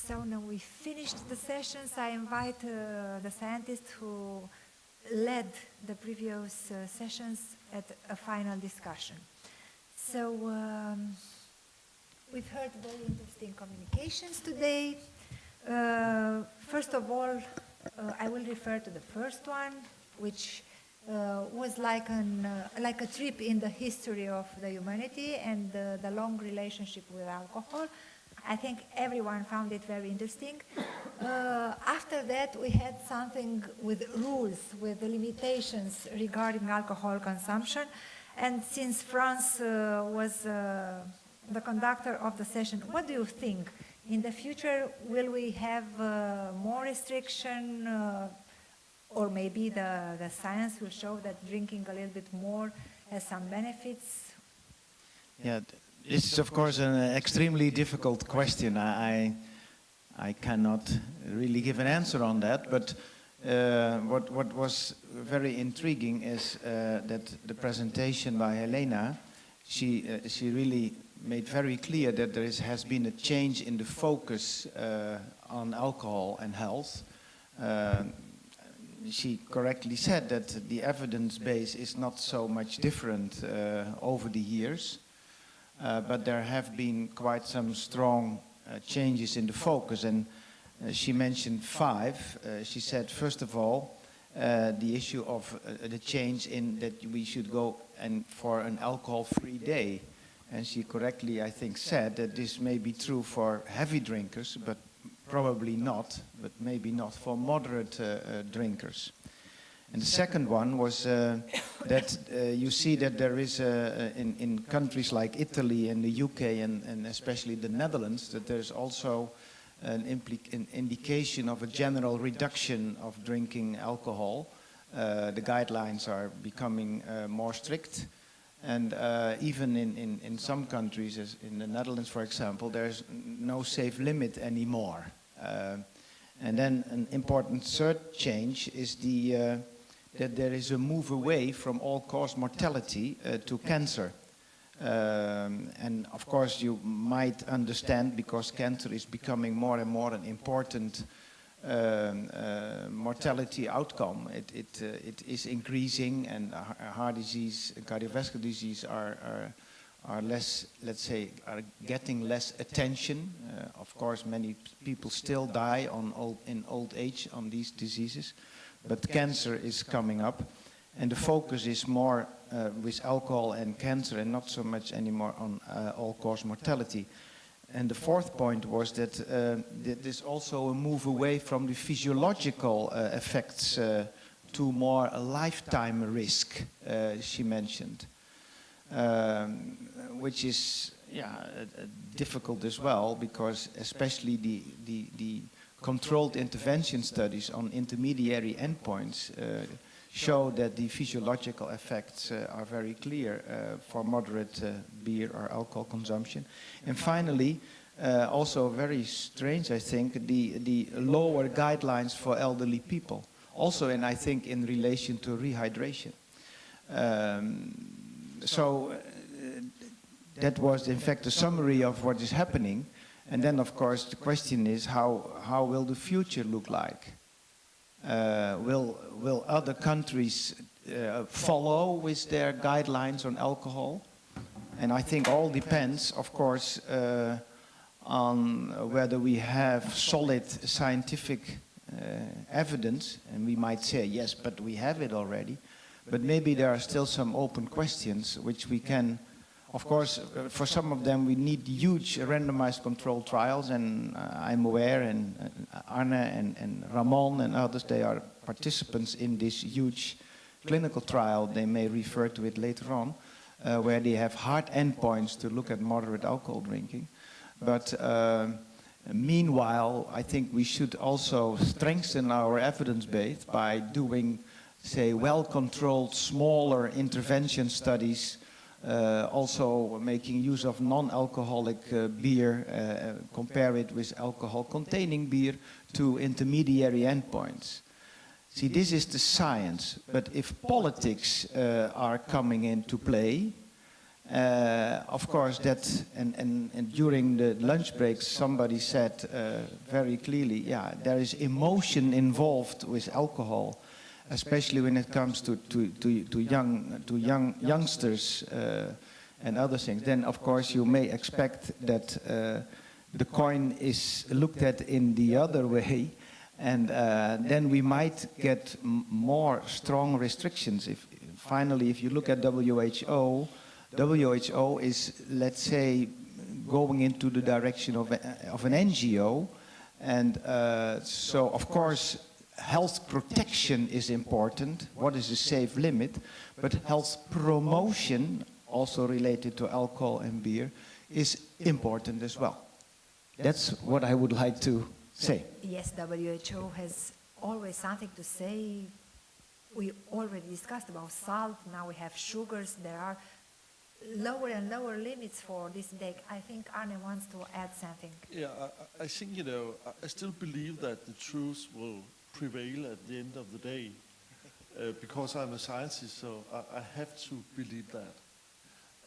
So now we finished the sessions. I invite the scientists who led the previous sessions at a final discussion. So we've heard very interesting communications today. First of all, I will refer to the first one, which was like a trip in the history of the humanity and the long relationship with alcohol. I think everyone found it very interesting. After that, we had something with rules, with the limitations regarding alcohol consumption. And since France was the conductor of the session, what do you think? In the future, will we have more restriction, or maybe the science will show that drinking a little bit more has some benefits? Yeah, this is of course an extremely difficult question. I cannot really give an answer on that, but what was very intriguing is that the presentation by Helena, she really made very clear that there has been a change in the focus on alcohol and health. She correctly said that the evidence base is not so much different over the years, but there have been quite some strong changes in the focus, and she mentioned 5. She said, first of all, the issue of the change in that we should go for an alcohol-free day. And she correctly, I think, said that this may be true for heavy drinkers, but probably not, but maybe not for moderate drinkers. And the second one was that you see that there is, in countries like Italy and the UK and especially the Netherlands, that there's also an indication of a general reduction of drinking alcohol. The guidelines are becoming more strict. And even in some countries, as in the Netherlands, for example, there's no safe limit anymore. And then an important third change is that there is a move away from all-cause mortality to cancer. And of course you might understand, because cancer is becoming more and more an important mortality outcome. It is increasing, and heart disease, cardiovascular disease are less, let's say, are getting less attention. Of course, many people still die in old age on these diseases, but cancer is coming up, and the focus is more with alcohol and cancer, and not so much anymore on all-cause mortality. And the fourth point was that there's also a move away from the physiological effects to more a lifetime risk, she mentioned, which is difficult as well, because especially the controlled intervention studies on intermediary endpoints show that the physiological effects are very clear for moderate beer or alcohol consumption. And finally, also very strange, I think, the lower guidelines for elderly people. Also, and I think in relation to rehydration. So that was in fact a summary of what is happening. And then of course the question is, how will the future look like? Will other countries follow with their guidelines on alcohol? And I think all depends, of course, on whether we have solid scientific evidence. And we might say, yes, but we have it already. But maybe there are still some open questions which we can, of course, for some of them we need huge randomized controlled trials, and I'm aware, and Arne and Ramon and others, they are participants in this huge clinical trial. They may refer to it later on, where they have hard endpoints to look at moderate alcohol drinking. But meanwhile, I think we should also strengthen our evidence base by doing, say, well-controlled, smaller intervention studies, also making use of non-alcoholic beer, compare it with alcohol-containing beer to intermediary endpoints. See, this is the science, but if politics are coming into play, Of course, that and during the lunch breaks, somebody said very clearly, yeah, there is emotion involved with alcohol, especially when it comes to youngsters and other things. Then, of course, you may expect that the coin is looked at in the other way, and then we might get more strong restrictions. If you look at WHO is, let's say, going into the direction of an NGO, and so of course health protection is important. What is a safe limit? But health promotion, also related to alcohol and beer, is important as well. That's what I would like to say. Yes, WHO has always something to say. We already discussed about salt, now we have sugars, there are lower and lower limits for this intake. I think Arne wants to add something. Yeah, I think, I still believe that the truth will prevail at the end of the day, because I'm a scientist, so I have to believe that.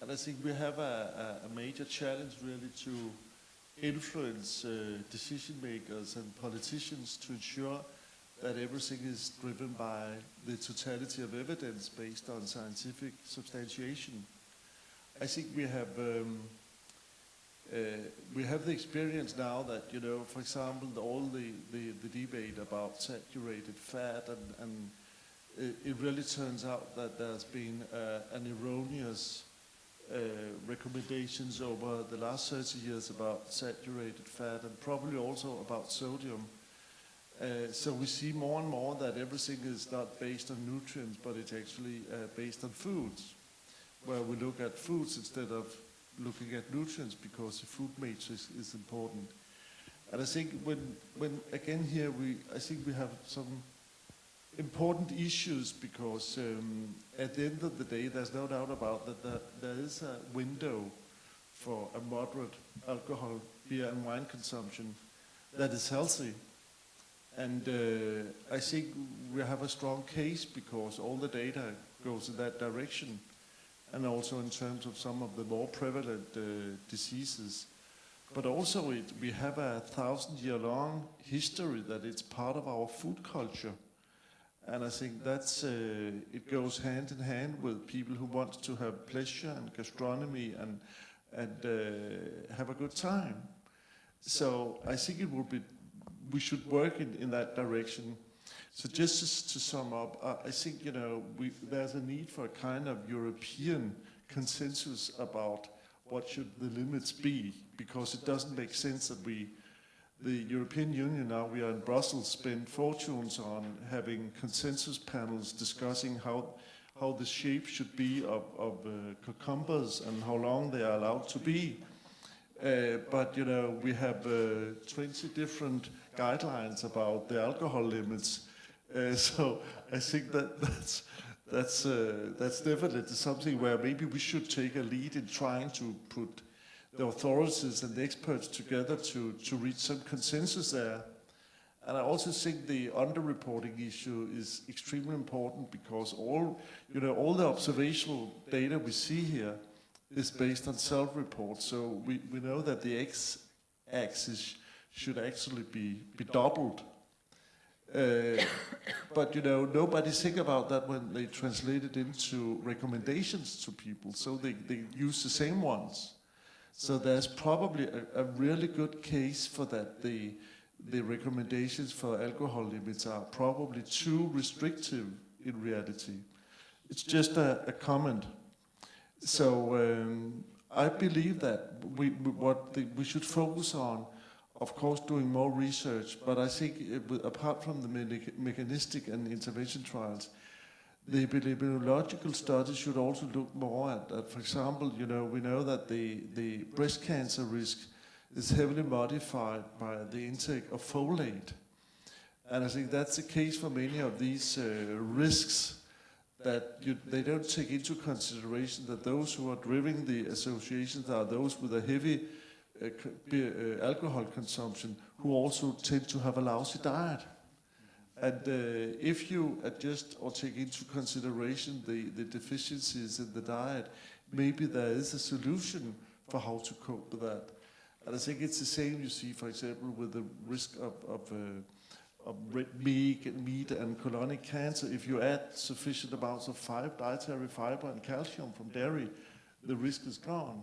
And I think we have a major challenge really to influence decision makers and politicians to ensure that everything is driven by the totality of evidence based on scientific substantiation. I think we have the experience now that, for example, all the debate about saturated fat, and it really turns out that there's been an erroneous recommendations over the last 30 years about saturated fat, and probably also about sodium. So we see more and more that everything is not based on nutrients, but it's actually based on foods, where we look at foods instead of looking at nutrients, because the food matrix is important. And I think when again here I think we have some important issues, because at the end of the day, there's no doubt about that there is a window for a moderate alcohol, beer and wine consumption that is healthy. And I think we have a strong case, because all the data goes in that direction, and also in terms of some of the more prevalent diseases. But also we have a 1,000-year-long history that it's part of our food culture. And I think that's it goes hand in hand with people who want to have pleasure and gastronomy and have a good time. So I think we should work in that direction. So just to sum up, I think there's a need for a kind of European consensus about what should the limits be, because it doesn't make sense that the European Union now, we are in Brussels, spend fortunes on having consensus panels discussing how the shape should be of cucumbers and how long they are allowed to be. But we have 20 different guidelines about the alcohol limits. So I think that's definitely something where maybe we should take a lead in trying to put the authorities and the experts together to reach some consensus there. And I also think the underreporting issue is extremely important, because all the observational data we see here is based on self-report. So we know that the x-axis should actually be doubled. But nobody think about that when they translate it into recommendations to people. So they use the same ones. So there's probably a really good case for that. The recommendations for alcohol limits are probably too restrictive in reality. It's just a comment. So I believe that we should focus on, of course, doing more research, but I think apart from the mechanistic and intervention trials, the epidemiological studies should also look more at, for example, we know that the breast cancer risk is heavily modified by the intake of folate. And I think that's the case for many of these risks, that they don't take into consideration that those who are driving the associations are those with a heavy alcohol consumption, who also tend to have a lousy diet. And if you adjust or take into consideration the deficiencies in the diet, maybe there is a solution for how to cope with that. And I think it's the same you see, for example, with the risk of red meat and colonic cancer. If you add sufficient amounts of dietary fiber and calcium from dairy, the risk is gone.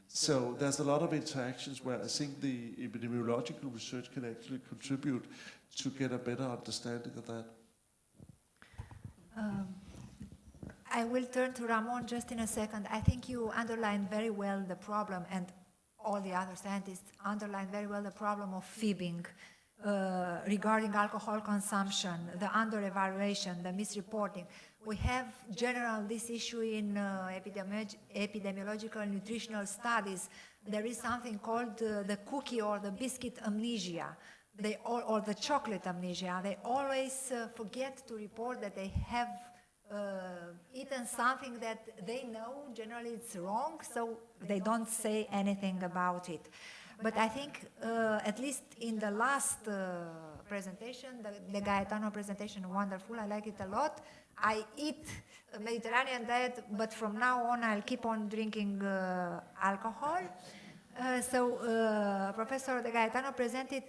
So there's a lot of interactions where I think the epidemiological research can actually contribute to get a better understanding of that. I will turn to Ramon just in a second. I think you underlined very well the problem, and all the other scientists underlined very well the problem of fibbing regarding alcohol consumption, the under-evaluation, the misreporting. We have general this issue in epidemiological nutritional studies. There is something called the cookie or the biscuit amnesia, or the chocolate amnesia. They always forget to report that they have eaten something that they know generally it's wrong, so they don't say anything about it. But I think, at least in the last presentation, the Gaetano presentation, wonderful, I like it a lot. I eat a Mediterranean diet, but from now on I'll keep on drinking alcohol. Professor De Gaetano presented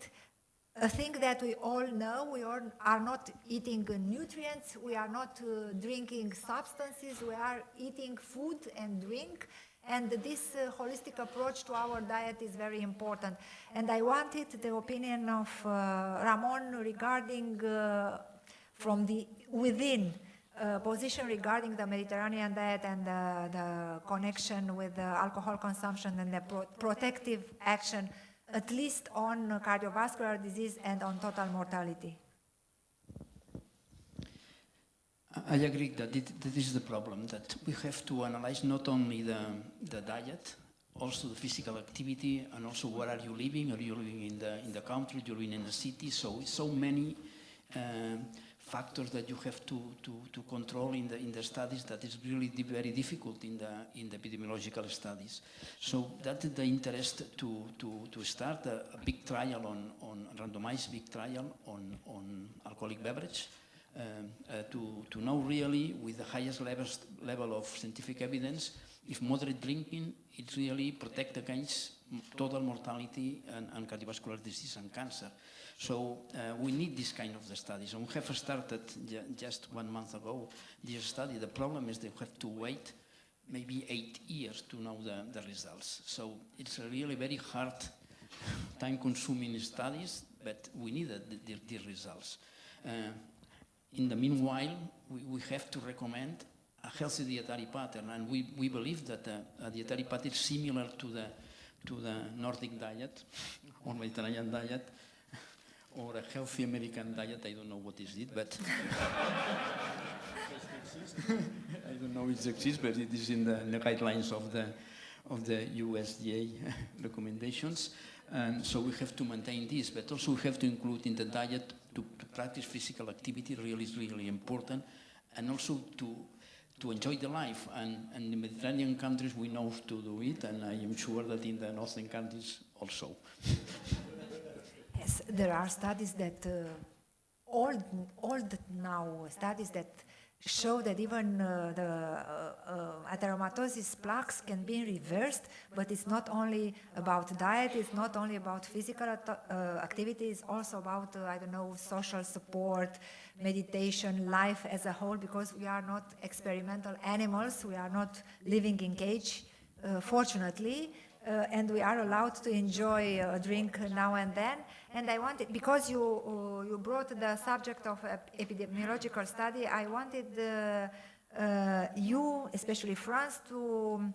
a thing that we all know. We all are not eating nutrients, we are not drinking substances, we are eating food and drink. And this holistic approach to our diet is very important. And I wanted the opinion of Ramon regarding from the within position regarding the Mediterranean diet and the connection with the alcohol consumption and the protective action, at least on cardiovascular disease and on total mortality. I agree that this is the problem, that we have to analyze not only the diet, also the physical activity, and also where are you living? Are you living in the country? You're living in the city? So many factors that you have to control in the studies that is really very difficult in the epidemiological studies. So that is the interest to start a big trial on randomized big trial on alcoholic beverage. To know really with the highest level of scientific evidence if moderate drinking it really protects against total mortality and cardiovascular disease and cancer. So we need this kind of the studies, and we have started just 1 month ago this study. The problem is that we have to wait maybe 8 years to know the results. So it's a really very hard, time-consuming studies, but we need the results. In the meanwhile, we have to recommend a healthy dietary pattern, and we believe that a dietary pattern is similar to the Nordic diet or Mediterranean diet or a healthy American diet. I don't know what is it, but I don't know if it exists, but it is in the guidelines of the USDA recommendations. And so we have to maintain this, but also we have to include in the diet to practice physical activity, really important, and also to enjoy the life. And in the Mediterranean countries we know to do it, and I am sure that in the northern countries also. Yes, there are studies that, old now, studies that show that even the atheromatosis plaques can be reversed, but it's not only about diet, it's not only about physical activity, it's also about, social support, meditation, life as a whole, because we are not experimental animals, we are not living in cage, fortunately, and we are allowed to enjoy a drink now and then. And I wanted, because you brought the subject of epidemiological study, I wanted you, especially France, to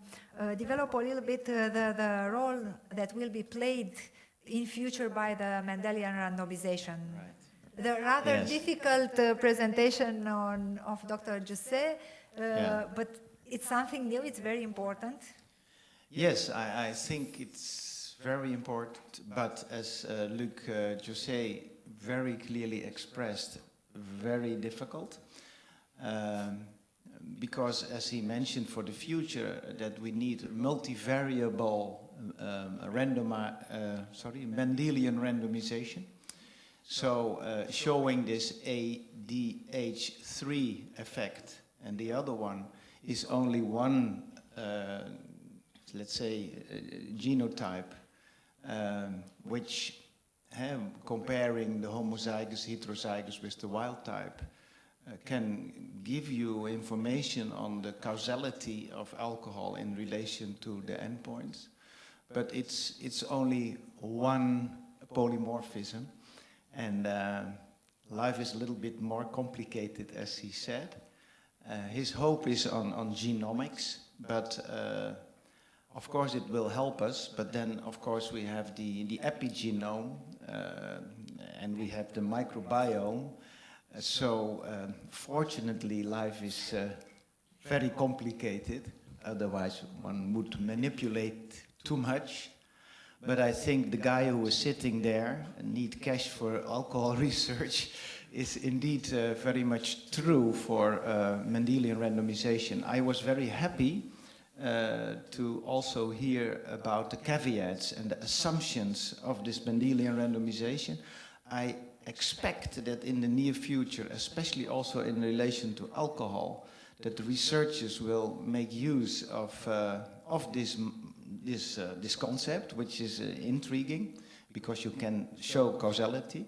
develop a little bit the role that will be played in future by the Mendelian randomization. Right. The rather difficult presentation of Dr. Jousset, but it's something new, it's very important. Yes, I think it's very important, but as Luc Jousset very clearly expressed, very difficult. Because, as he mentioned, for the future, that we need multivariable Mendelian randomization. So showing this ADH3 effect, and the other one is only one let's say, genotype, which comparing the homozygous, heterozygous with the wild type, can give you information on the causality of alcohol in relation to the endpoints. But it's only one polymorphism, and life is a little bit more complicated, as he said. His hope is on genomics, but of course it will help us, but then of course we have the epigenome and we have the microbiome. So fortunately life is very complicated, otherwise one would manipulate too much. But I think the guy who is sitting there and need cash for alcohol research is indeed very much true for Mendelian randomization. I was very happy to also hear about the caveats and the assumptions of this Mendelian randomization. I expect that in the near future, especially also in relation to alcohol, that the researchers will make use of this concept, which is intriguing because you can show causality.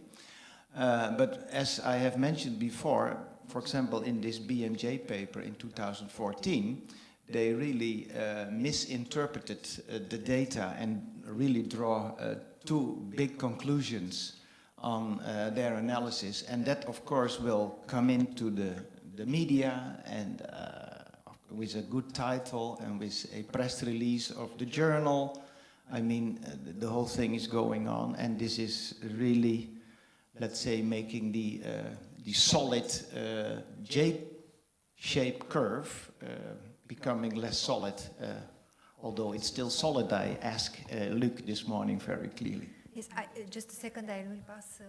But as I have mentioned before, for example, in this BMJ paper in 2014, they really misinterpreted the data and really draw two big conclusions on their analysis. And that, of course, will come into the media and with a good title and with a press release of the journal. I mean, the whole thing is going on, and this is really, let's say, making the solid J-shaped curve becoming less solid, although it's still solid, I asked Luc this morning very clearly. Yes, just a second, I will pass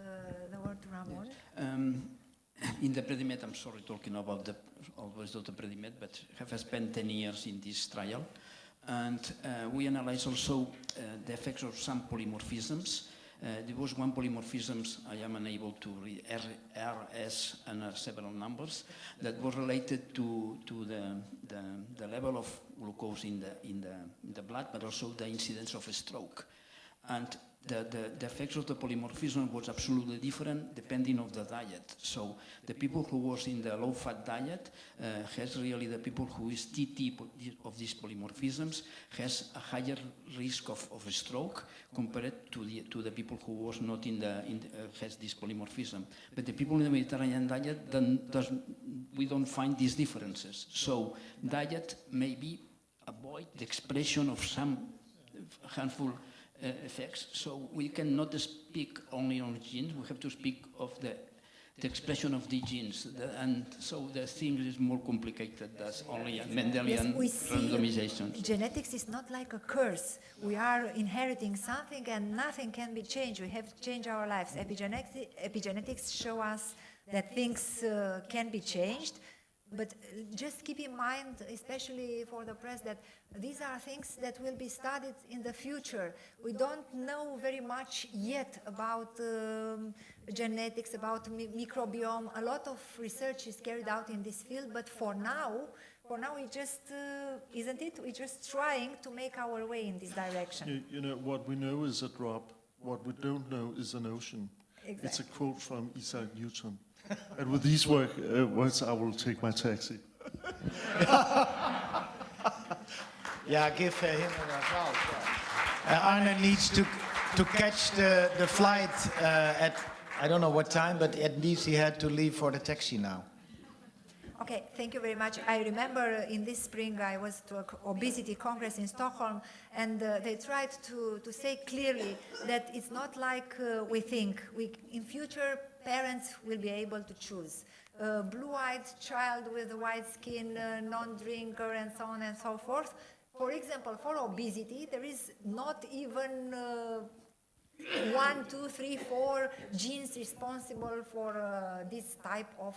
the word to Ramon. In the Predimed, I'm sorry talking about always the Predimed, but have spent 10 years in this trial. And we analyze also the effects of some polymorphisms. There was one polymorphism, I am unable to read, RS and several numbers, that was related to the level of glucose in the blood, but also the incidence of a stroke. And the effects of the polymorphism was absolutely different depending on the diet. So the people who was in the low-fat diet has really the people who is TT of these polymorphisms has a higher risk of a stroke compared to the people who was not has this polymorphism. But the people in the Mediterranean diet, we don't find these differences. So diet maybe avoid the expression of some handful effects. So we cannot speak only on genes, we have to speak of the expression of the genes. And so the thing is more complicated than only Mendelian randomization. Genetics is not like a curse. We are inheriting something and nothing can be changed. We have to change our lives. Epigenetics show us that things can be changed. But just keep in mind, especially for the press, that these are things that will be studied in the future. We don't know very much yet about genetics, about microbiome. A lot of research is carried out in this field, but for now we just, isn't it? We're just trying to make our way in this direction. You know, what we know is a drop. What we don't know is an ocean. Exactly. It's a quote from Isaac Newton. And with these words, I will take my taxi. Yeah, give him an applause. Arne needs to catch the flight at, I don't know what time, but at least he had to leave for the taxi now. Okay, thank you very much. I remember in this spring I was to an obesity congress in Stockholm, and they tried to say clearly that it's not like we think. In future, parents will be able to choose. Blue-eyed child with white skin, non-drinker, and so on and so forth. For example, for obesity, there is not even 1, 2, 3, 4 genes responsible for this type of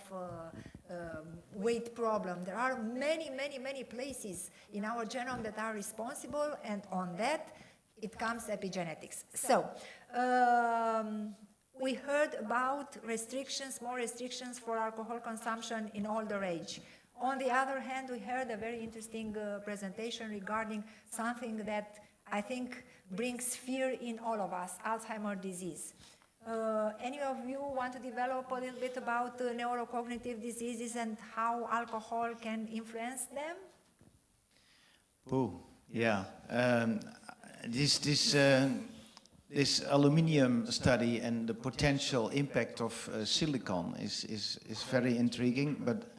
weight problem. There are many, many, many places in our genome that are responsible, and on that it comes epigenetics. So we heard about restrictions, more restrictions for alcohol consumption in older age. On the other hand, we heard a very interesting presentation regarding something that I think brings fear in all of us, Alzheimer's disease. Any of you want to develop a little bit about neurocognitive diseases and how alcohol can influence them? Oh, yeah. This aluminium study and the potential impact of silicon is very intriguing, but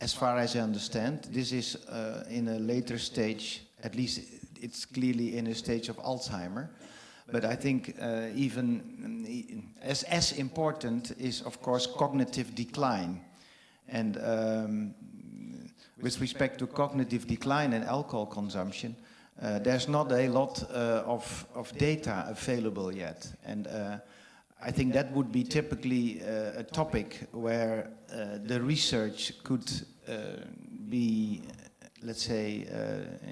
as far as I understand, this is in a later stage, at least it's clearly in a stage of Alzheimer. But I think even as important is, of course, cognitive decline. And with respect to cognitive decline and alcohol consumption, there's not a lot of data available yet. And I think that would be typically a topic where the research could be, let's say,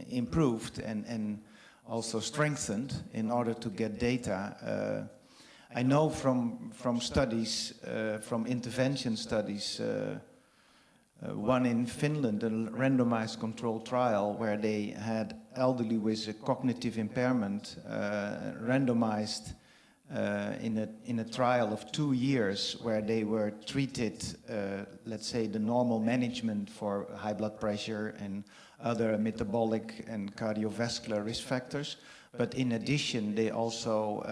improved and also strengthened in order to get data. I know from studies, from intervention studies, one in Finland, a randomized controlled trial where they had elderly with a cognitive impairment randomized in a trial of 2 years where they were treated, let's say, the normal management for high blood pressure and other metabolic and cardiovascular risk factors. But in addition, they also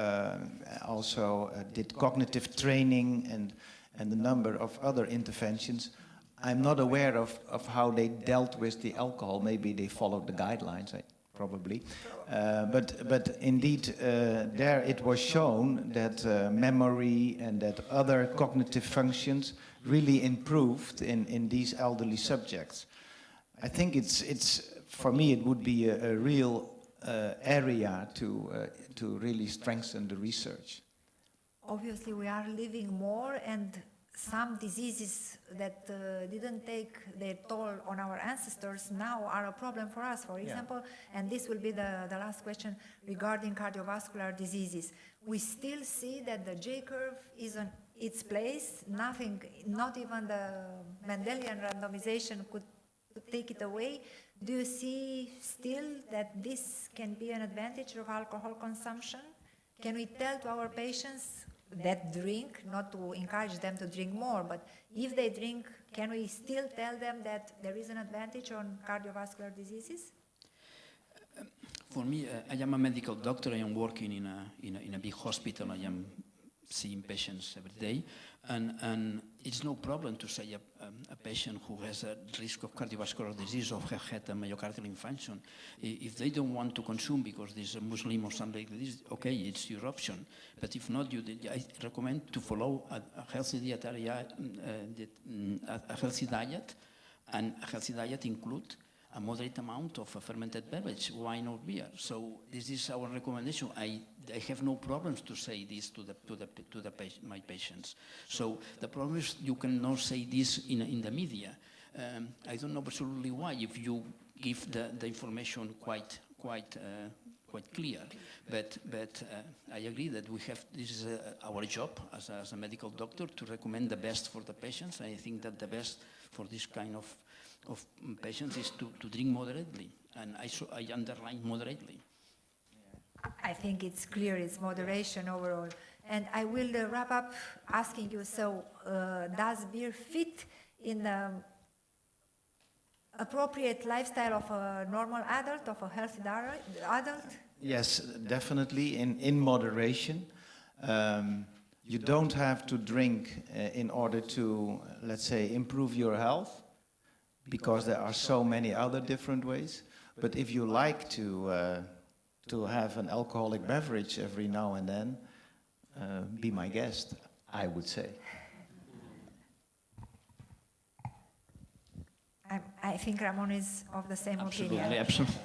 did cognitive training and a number of other interventions. I'm not aware of how they dealt with the alcohol. Maybe they followed the guidelines, probably. But indeed, there it was shown that memory and that other cognitive functions really improved in these elderly subjects. I think it's for me it would be a real area to really strengthen the research. Obviously, we are living more, and some diseases that didn't take their toll on our ancestors now are a problem for us, for example. And this will be the last question regarding cardiovascular diseases. We still see that the J-curve is on its place. Nothing, not even the Mendelian randomization could take it away. Do you see still that this can be an advantage of alcohol consumption? Can we tell to our patients that drink, not to encourage them to drink more, but if they drink, can we still tell them that there is an advantage on cardiovascular diseases? For me, I am a medical doctor. I am working in a big hospital. I am seeing patients every day, and it's no problem to say a patient who has a risk of cardiovascular disease or have had a myocardial infarction, if they don't want to consume because there's a Muslim or something like this, okay, it's your option. But if not, I recommend to follow a healthy dietary, a healthy diet, and a healthy diet include a moderate amount of a fermented beverage, wine or beer. So this is our recommendation. I have no problems to say this to my patients. So the problem is you cannot say this in the media. I don't know absolutely why. If you give the information quite clear, but I agree that this is our job as a medical doctor to recommend the best for the patients. I think that the best for this kind of patients is to drink moderately, and I underline moderately. I think it's clear, it's moderation overall. And I will wrap up asking you, so does beer fit in the appropriate lifestyle of a normal adult, of a healthy adult? Yes, definitely in moderation. You don't have to drink in order to, let's say, improve your health, because there are so many other different ways. But if you like to have an alcoholic beverage every now and then, be my guest, I would say. I think Ramon is of the same opinion. Absolutely.